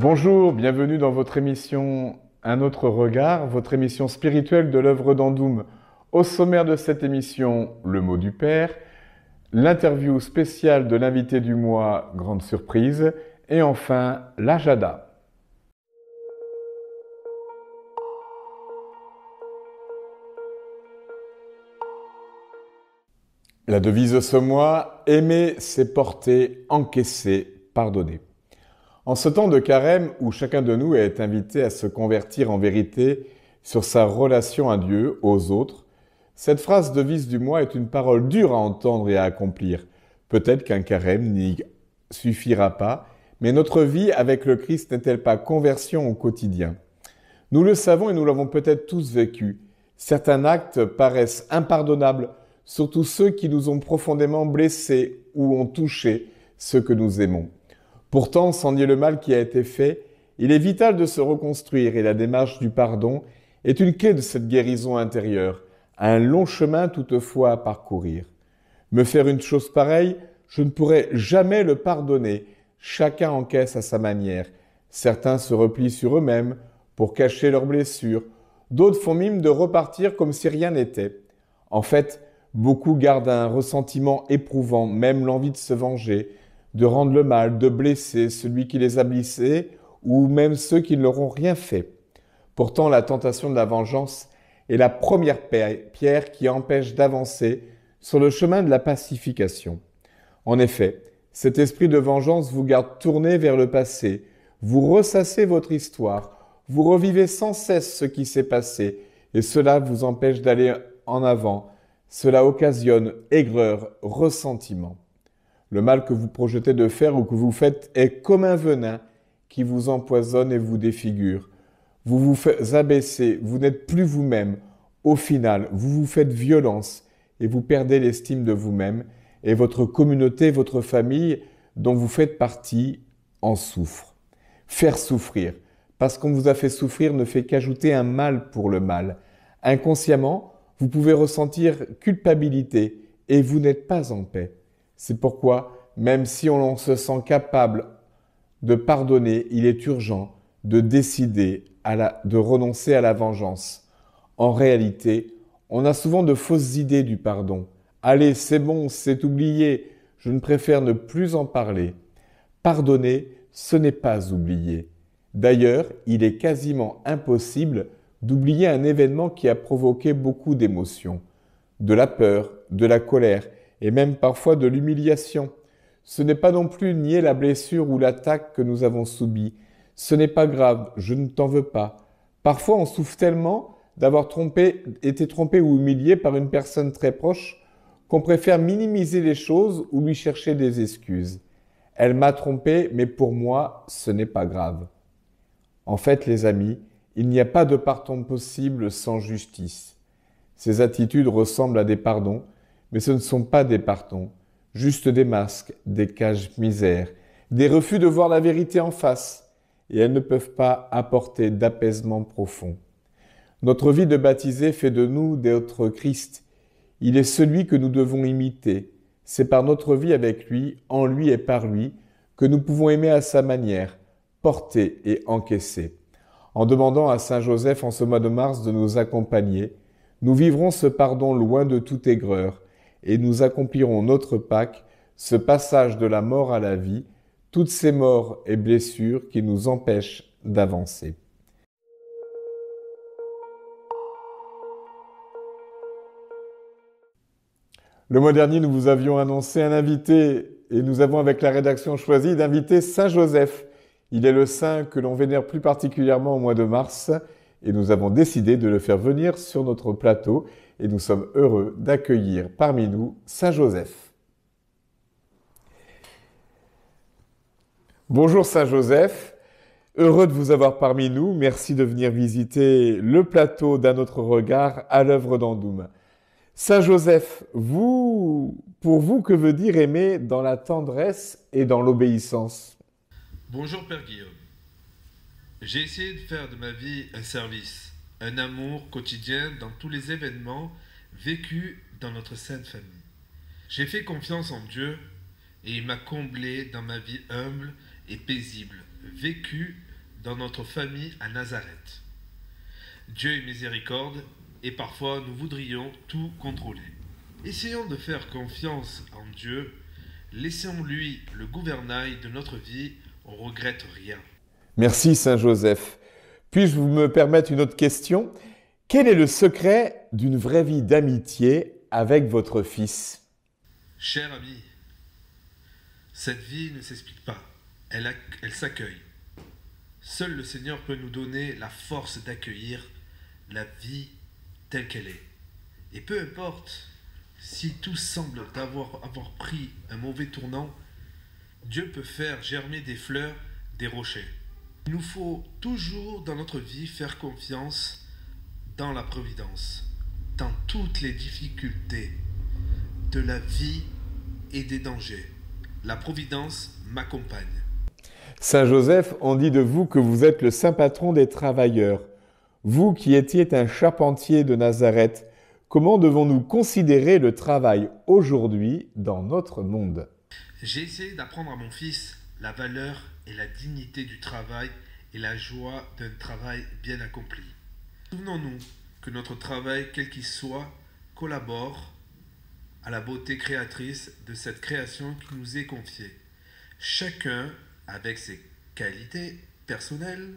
Bonjour, bienvenue dans votre émission Un autre regard, votre émission spirituelle de l'œuvre d'Andoum. Au sommaire de cette émission, le mot du Père, l'interview spéciale de l'invité du mois, grande surprise, et enfin l'Ajada. La devise de ce mois, aimer, c'est porter, encaisser, pardonner. En ce temps de carême où chacun de nous est invité à se convertir en vérité sur sa relation à Dieu, aux autres, cette phrase devise du mois est une parole dure à entendre et à accomplir. Peut-être qu'un carême n'y suffira pas, mais notre vie avec le Christ n'est-elle pas conversion au quotidien? Nous le savons et nous l'avons peut-être tous vécu. Certains actes paraissent impardonnables, surtout ceux qui nous ont profondément blessés ou ont touché ceux que nous aimons. Pourtant, sans nier le mal qui a été fait, il est vital de se reconstruire et la démarche du pardon est une clé de cette guérison intérieure, un long chemin toutefois à parcourir. Me faire une chose pareille, je ne pourrai jamais le pardonner. Chacun encaisse à sa manière. Certains se replient sur eux-mêmes pour cacher leurs blessures. D'autres font mine de repartir comme si rien n'était. En fait, beaucoup gardent un ressentiment éprouvant, même l'envie de se venger, de rendre le mal, de blesser celui qui les a blessés ou même ceux qui ne leur ont rien fait. Pourtant, la tentation de la vengeance est la première pierre qui empêche d'avancer sur le chemin de la pacification. En effet, cet esprit de vengeance vous garde tourné vers le passé, vous ressassez votre histoire, vous revivez sans cesse ce qui s'est passé et cela vous empêche d'aller en avant. Cela occasionne aigreur, ressentiment. Le mal que vous projetez de faire ou que vous faites est comme un venin qui vous empoisonne et vous défigure. Vous vous faites abaisser, vous n'êtes plus vous-même. Au final, vous vous faites violence et vous perdez l'estime de vous-même et votre communauté, votre famille dont vous faites partie en souffre. Faire souffrir, parce qu'on vous a fait souffrir ne fait qu'ajouter un mal pour le mal. Inconsciemment, vous pouvez ressentir culpabilité et vous n'êtes pas en paix. C'est pourquoi, même si on se sent capable de pardonner, il est urgent de décider de renoncer à la vengeance. En réalité, on a souvent de fausses idées du pardon. Allez, c'est bon, c'est oublié, je ne préfère ne plus en parler. Pardonner, ce n'est pas oublier. D'ailleurs, il est quasiment impossible d'oublier un événement qui a provoqué beaucoup d'émotions, de la peur, de la colère et même parfois de l'humiliation. Ce n'est pas non plus nier la blessure ou l'attaque que nous avons subie. Ce n'est pas grave, je ne t'en veux pas. Parfois, on souffre tellement d'avoir été trompé ou humilié par une personne très proche qu'on préfère minimiser les choses ou lui chercher des excuses. Elle m'a trompé, mais pour moi, ce n'est pas grave. En fait, les amis, il n'y a pas de pardon possible sans justice. Ces attitudes ressemblent à des pardons, mais ce ne sont pas des pardons, juste des masques, des caches-misères, des refus de voir la vérité en face, et elles ne peuvent pas apporter d'apaisement profond. Notre vie de baptisé fait de nous notre Christ. Il est celui que nous devons imiter. C'est par notre vie avec lui, en lui et par lui, que nous pouvons aimer à sa manière, porter et encaisser. En demandant à Saint Joseph en ce mois de mars de nous accompagner, nous vivrons ce pardon loin de toute aigreur et nous accomplirons notre Pâques, ce passage de la mort à la vie, toutes ces morts et blessures qui nous empêchent d'avancer. Le mois dernier, nous vous avions annoncé un invité et nous avons avec la rédaction choisi d'inviter Saint Joseph. Il est le saint que l'on vénère plus particulièrement au mois de mars et nous avons décidé de le faire venir sur notre plateau et nous sommes heureux d'accueillir parmi nous Saint Joseph. Bonjour Saint Joseph, heureux de vous avoir parmi nous. Merci de venir visiter le plateau d'Un autre regard à l'œuvre d'Andoum. Saint Joseph, pour vous, que veut dire aimer dans la tendresse et dans l'obéissance? Bonjour Père Guillaume. J'ai essayé de faire de ma vie un service, un amour quotidien dans tous les événements vécus dans notre sainte famille. J'ai fait confiance en Dieu et il m'a comblé dans ma vie humble et paisible, vécue dans notre famille à Nazareth. Dieu est miséricorde et parfois nous voudrions tout contrôler. Essayons de faire confiance en Dieu, laissons-lui le gouvernail de notre vie, on ne regrette rien. Merci Saint Joseph. Puis-je vous me permettre une autre question? Quel est le secret d'une vraie vie d'amitié avec votre fils? Cher ami, cette vie ne s'explique pas, elle s'accueille. Seul le Seigneur peut nous donner la force d'accueillir la vie telle qu'elle est. Et peu importe si tout semble avoir pris un mauvais tournant, Dieu peut faire germer des fleurs, des rochers. Il nous faut toujours dans notre vie faire confiance dans la providence, dans toutes les difficultés de la vie et des dangers. La providence m'accompagne. Saint Joseph, on dit de vous que vous êtes le saint patron des travailleurs. Vous qui étiez un charpentier de Nazareth, comment devons-nous considérer le travail aujourd'hui dans notre monde? J'ai essayé d'apprendre à mon fils la valeur et la dignité du travail et la joie d'un travail bien accompli. Souvenons-nous que notre travail, quel qu'il soit, collabore à la beauté créatrice de cette création qui nous est confiée. Chacun, avec ses qualités personnelles,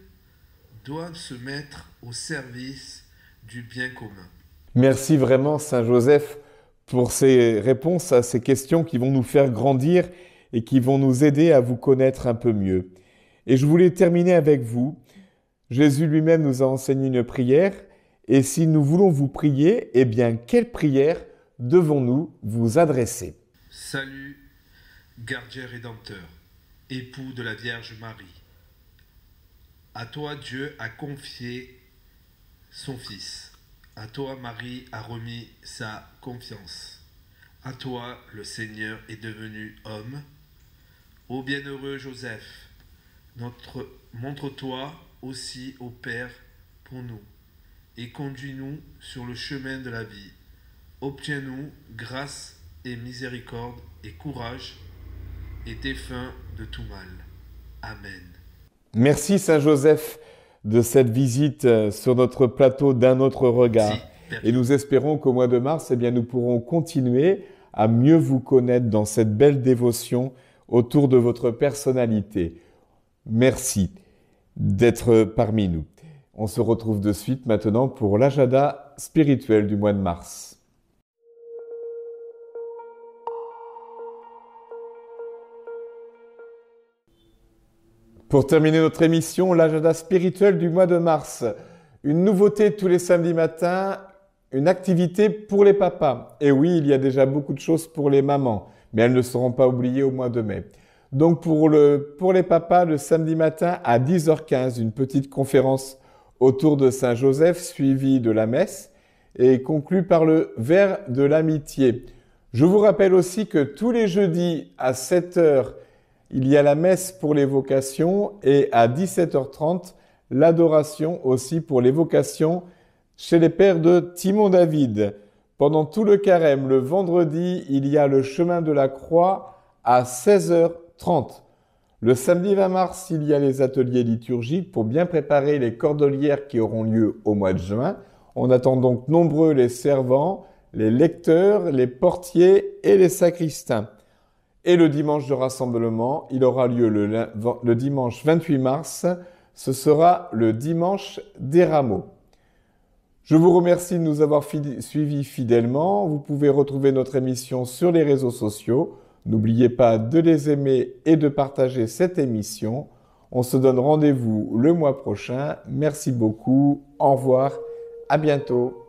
doit se mettre au service du bien commun. Merci vraiment Saint Joseph pour ces réponses à ces questions qui vont nous faire grandir et qui vont nous aider à vous connaître un peu mieux. Et je voulais terminer avec vous. Jésus lui-même nous a enseigné une prière. Et si nous voulons vous prier, eh bien, quelle prière devons-nous vous adresser? Salut, gardien rédempteur, époux de la Vierge Marie. À toi Dieu a confié son Fils. À toi Marie a remis sa confiance. À toi le Seigneur est devenu homme. Ô bienheureux Joseph, montre-toi aussi au Père pour nous et conduis-nous sur le chemin de la vie. Obtiens-nous grâce et miséricorde et courage et défunt de tout mal. Amen. Merci Saint Joseph de cette visite sur notre plateau d'un autre regard. Et nous espérons qu'au mois de mars, eh bien, nous pourrons continuer à mieux vous connaître dans cette belle dévotion autour de votre personnalité. Merci d'être parmi nous. On se retrouve de suite maintenant pour l'agenda spirituel du mois de mars. Pour terminer notre émission, l'agenda spirituel du mois de mars. Une nouveauté tous les samedis matins, une activité pour les papas. Et oui, il y a déjà beaucoup de choses pour les mamans, mais elles ne seront pas oubliées au mois de mai. Donc pour les papas, le samedi matin à 10h15, une petite conférence autour de Saint Joseph, suivie de la messe et conclue par le verre de l'amitié. Je vous rappelle aussi que tous les jeudis à 7h, il y a la messe pour les vocations et à 17h30, l'adoration aussi pour les vocations chez les pères de Timon David. Pendant tout le carême, le vendredi, il y a le chemin de la croix à 16h30. Le samedi 20 mars, il y a les ateliers liturgiques pour bien préparer les cordelières qui auront lieu au mois de juin. On attend donc nombreux les servants, les lecteurs, les portiers et les sacristains. Et le dimanche de rassemblement, il aura lieu le dimanche 28 mars. Ce sera le dimanche des rameaux. Je vous remercie de nous avoir suivis fidèlement. Vous pouvez retrouver notre émission sur les réseaux sociaux. N'oubliez pas de les aimer et de partager cette émission. On se donne rendez-vous le mois prochain. Merci beaucoup. Au revoir. À bientôt.